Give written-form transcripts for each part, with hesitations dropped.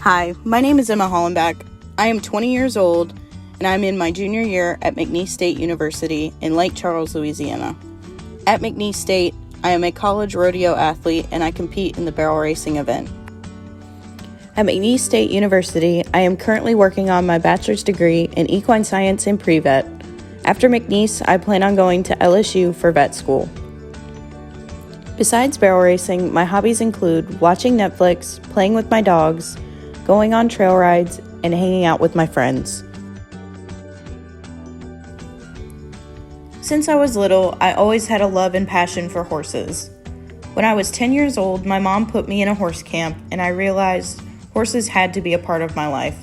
Hi, my name is Emma Hollenback. I am 20 years old, and I'm in my junior year at McNeese State University in Lake Charles, Louisiana. At McNeese State, I am a college rodeo athlete, and I compete in the barrel racing event. At McNeese State University, I am currently working on my bachelor's degree in equine science and pre-vet. After McNeese, I plan on going to LSU for vet school. Besides barrel racing, my hobbies include watching Netflix, playing with my dogs, going on trail rides, and hanging out with my friends. Since I was little, I always had a love and passion for horses. When I was 10 years old, my mom put me in a horse camp, and I realized horses had to be a part of my life.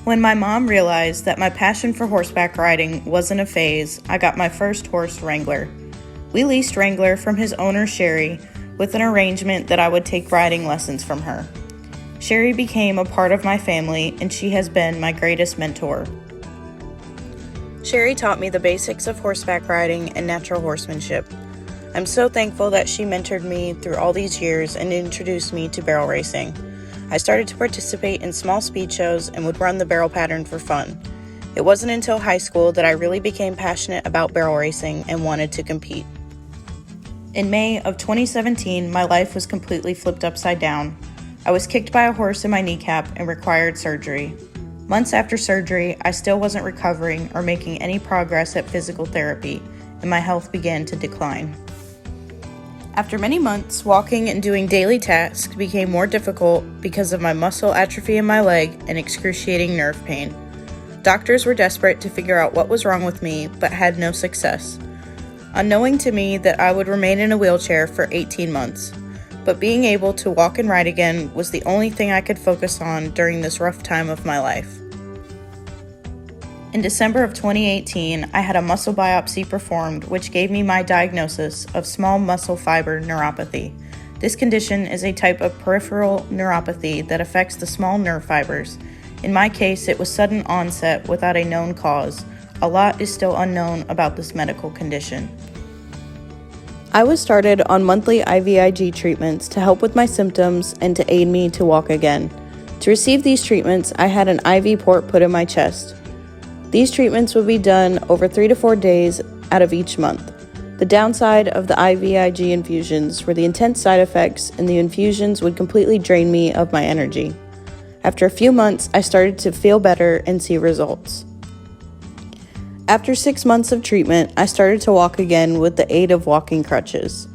When my mom realized that my passion for horseback riding wasn't a phase, I got my first horse, Wrangler. We leased Wrangler from his owner, Sherry, with an arrangement that I would take riding lessons from her. Sherry became a part of my family, and she has been my greatest mentor. Sherry taught me the basics of horseback riding and natural horsemanship. I'm so thankful that she mentored me through all these years and introduced me to barrel racing. I started to participate in small speed shows and would run the barrel pattern for fun. It wasn't until high school that I really became passionate about barrel racing and wanted to compete. In May of 2017, my life was completely flipped upside down. I was kicked by a horse in my kneecap and required surgery. Months after surgery, I still wasn't recovering or making any progress at physical therapy, and my health began to decline. After many months, walking and doing daily tasks became more difficult because of my muscle atrophy in my leg and excruciating nerve pain. Doctors were desperate to figure out what was wrong with me, but had no success. Unknowing to me that I would remain in a wheelchair for 18 months. But being able to walk and ride again was the only thing I could focus on during this rough time of my life. In December of 2018, I had a muscle biopsy performed, which gave me my diagnosis of small muscle fiber neuropathy. This condition is a type of peripheral neuropathy that affects the small nerve fibers. In my case, it was sudden onset without a known cause. A lot is still unknown about this medical condition. I was started on monthly IVIG treatments to help with my symptoms and to aid me to walk again. To receive these treatments, I had an IV port put in my chest. These treatments would be done over 3 to 4 days out of each month. The downside of the IVIG infusions were the intense side effects, and the infusions would completely drain me of my energy. After a few months, I started to feel better and see results. After 6 months of treatment, I started to walk again with the aid of walking crutches.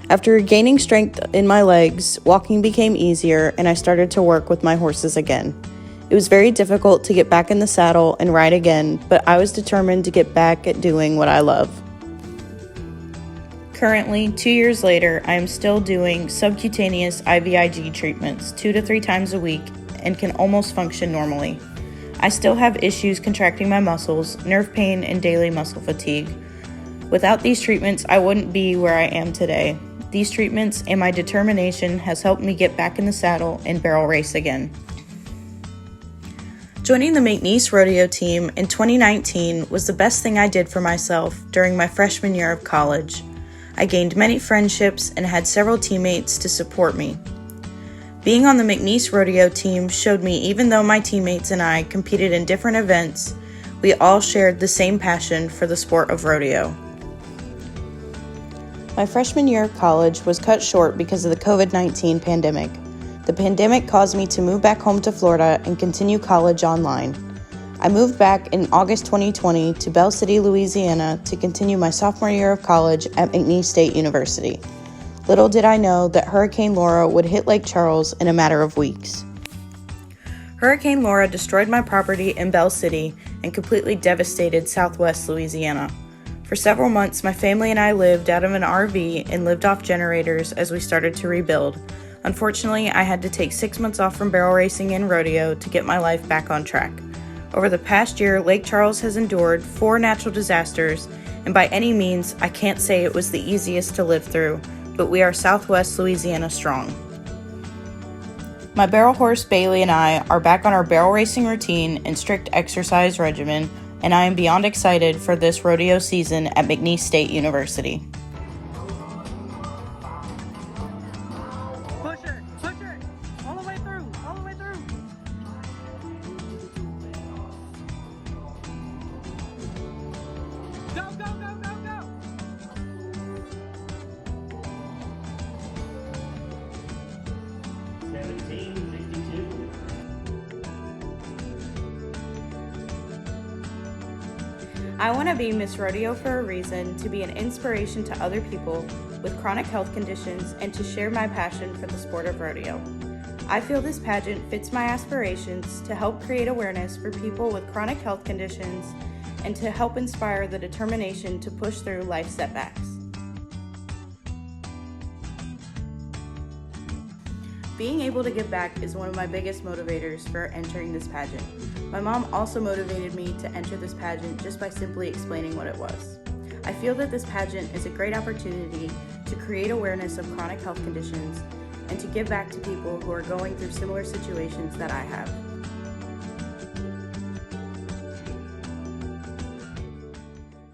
After regaining strength in my legs, walking became easier, and I started to work with my horses again. It was very difficult to get back in the saddle and ride again, but I was determined to get back at doing what I love. Currently, 2 years later, I am still doing subcutaneous IVIG treatments 2 to 3 times a week and can almost function normally. I still have issues contracting my muscles, nerve pain, and daily muscle fatigue. Without these treatments, I wouldn't be where I am today. These treatments and my determination has helped me get back in the saddle and barrel race again. Joining the McNeese Rodeo team in 2019 was the best thing I did for myself during my freshman year of college. I gained many friendships and had several teammates to support me. Being on the McNeese Rodeo team showed me even though my teammates and I competed in different events, we all shared the same passion for the sport of rodeo. My freshman year of college was cut short because of the COVID-19 pandemic. The pandemic caused me to move back home to Florida and continue college online. I moved back in August 2020 to Bell City, Louisiana to continue my sophomore year of college at McNeese State University. Little did I know that Hurricane Laura would hit Lake Charles in a matter of weeks. Hurricane Laura destroyed my property in Bell City and completely devastated southwest Louisiana. For several months, my family and I lived out of an RV and lived off generators as we started to rebuild. Unfortunately, I had to take 6 months off from barrel racing and rodeo to get my life back on track. Over the past year, Lake Charles has endured 4 natural disasters, and by any means, I can't say it was the easiest to live through, but we are Southwest Louisiana strong. My barrel horse Bailey and I are back on our barrel racing routine and strict exercise regimen, and I am beyond excited for this rodeo season at McNeese State University. Push it, all the way through. I want to be Miss Rodeo for a reason, to be an inspiration to other people with chronic health conditions, and to share my passion for the sport of rodeo. I feel this pageant fits my aspirations to help create awareness for people with chronic health conditions and to help inspire the determination to push through life setbacks. Being able to give back is one of my biggest motivators for entering this pageant. My mom also motivated me to enter this pageant just by simply explaining what it was. I feel that this pageant is a great opportunity to create awareness of chronic health conditions and to give back to people who are going through similar situations that I have.